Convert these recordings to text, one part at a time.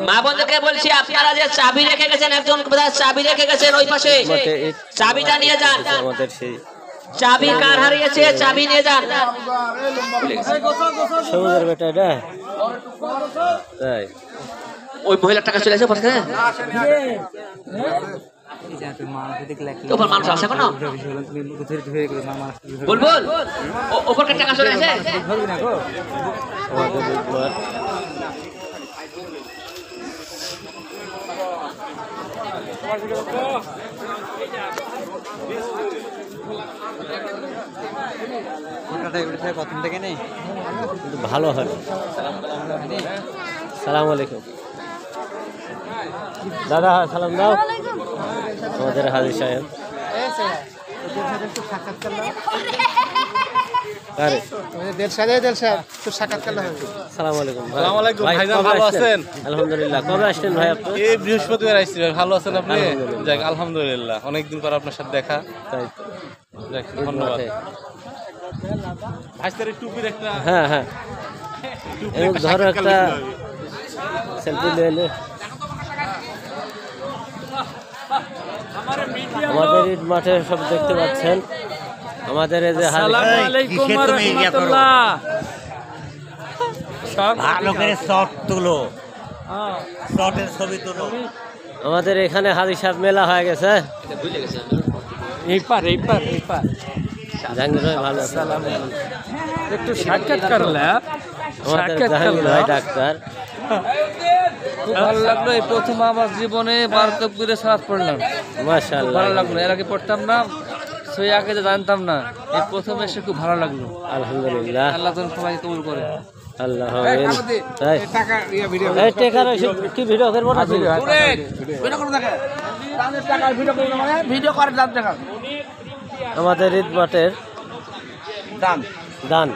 মা বন্ধুকে বলছি আপনারা যে চাবি রেখে গেছেন, একজন চাবি রেখে গেছেন ওই পাশে, চাবিটা নিয়ে যান। আমাদের সেই চাবি কার হারিয়েছে, চাবি নিয়ে যান। সবুজের বেটা এটা তাই ওই মহিলার টাকা চলে আসে পরে মানুষ আছে কোনো বলবো ওপর টাকা চলে আসে। প্রথম থেকে নেই ভালো হয়। সালাম আলাইকুম দাদা, সালাম দাও আমাদের হাজি সাহেব। আলহামদুলিল্লাহ। কবে আসছেন ভাই আপনি? এই বৃহস্পতিবার আসছি ভাই। ভালো আছেন আপনি? যাক আলহামদুলিল্লাহ, অনেকদিন পর আপনার সাথে দেখা। তাই যাক ধন্যবাদ। ভাইস্তার টুপির একটা হ্যাঁ হ্যাঁ ধরো একটা সেলফি নিয়ে এলে। আমাদের ঈদ মাঠে সব দেখতে পাচ্ছেন। আমাদের এই যে আমাদের এখানে হাজি সাহেব মেলা হয়ে গেছে। জাহাঙ্গীর ভাই ভালো একটু সাক্ষাৎকার আমাদের জাহাঙ্গীর ভাই ডাক্তার। খুব ভালো লাগলো। এই প্রথম আমার জীবনে বারতকবীরে সালাত পড়লাম, মাশাআল্লাহ ভালো লাগলো। এর আগে পড়তাম না, সেই আগে তো জানতাম না। এই প্রথম এসে খুব ভালো লাগলো। আলহামদুলিল্লাহ, আল্লাহ যেন সবাই কবুল করে। আল্লাহ কি ভিডিও করবো না? আমাদের ঈদ মাঠের দান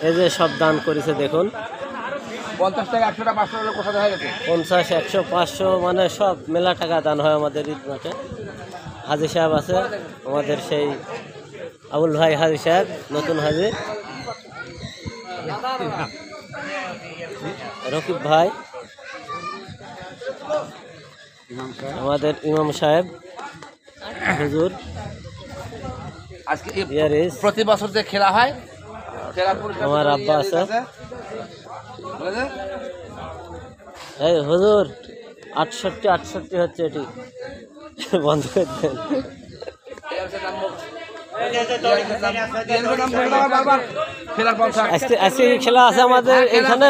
এই যে সব দান করেছে দেখুন। 50 টাকা 100 টাকা 500 টাকা কোথায় হয়ে গেছে? 50, 100, 500 মানে সব মেলা টাকা দান হয় আমাদের ঈদ মাঠে। হাজি সাহেব আছে আমাদের, সেই আবুল ভাই হাজি সাহেব, নতুন হাজি রকিব ভাই, আমাদের ইমাম সাহেব হুজুর। আজকে প্রতি বছর যে খেলা হয়, আমার আব্বা আছে। এই হুজুর 68 হচ্ছে, এটি বন্ধ করে দেন। আজকে খেলা আছে আমাদের এখানে।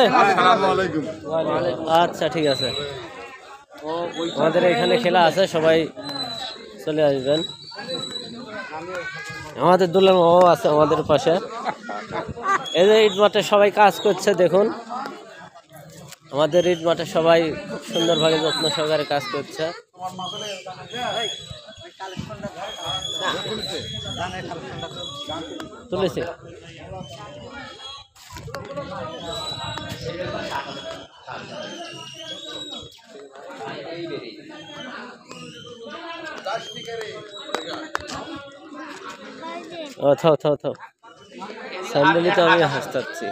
আচ্ছা ঠিক আছে, আমাদের এখানে খেলা আছে, সবাই চলে আসবেন। আমাদের দুলাল মামাও আছে আমাদের পাশে। এই যে ঈদ মাঠে সবাই কাজ করছে দেখুন। আমাদের ঈদ মাঠে সবাই খুব সুন্দরভাবে যত্ন সহকারে কাজ করছে। তুলেছে ও থাও থাও থাও, স্যান্ডেলি তো আমি হাসতাচ্ছি।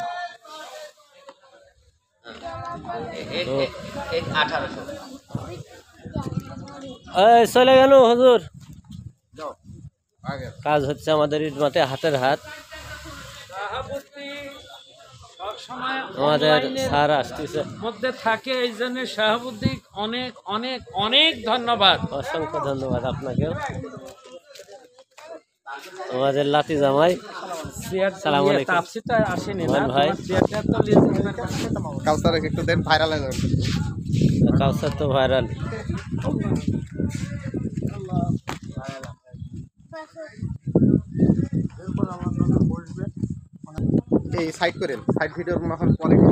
চলে গেল হুজুর। কাজ হচ্ছে আমাদের ঈদ মাঠে, হাতের হাত। আমাদের স্যার আসতেছে মধ্যে থাকে, এই জন্য শাহাবুদ্দিন অনেক অনেক অনেক ধন্যবাদ, অসংখ্য ধন্যবাদ আপনাকেও। আমাদের লাতি জামাই সালাম আলাইকুম ভাই। কাউসার একটু দেন, ভাইরাল হয়ে যাবে। কাউসার তো ভাইরাল। এই সাইড করেন, সাইড ভিডিওর কোয়ালিটি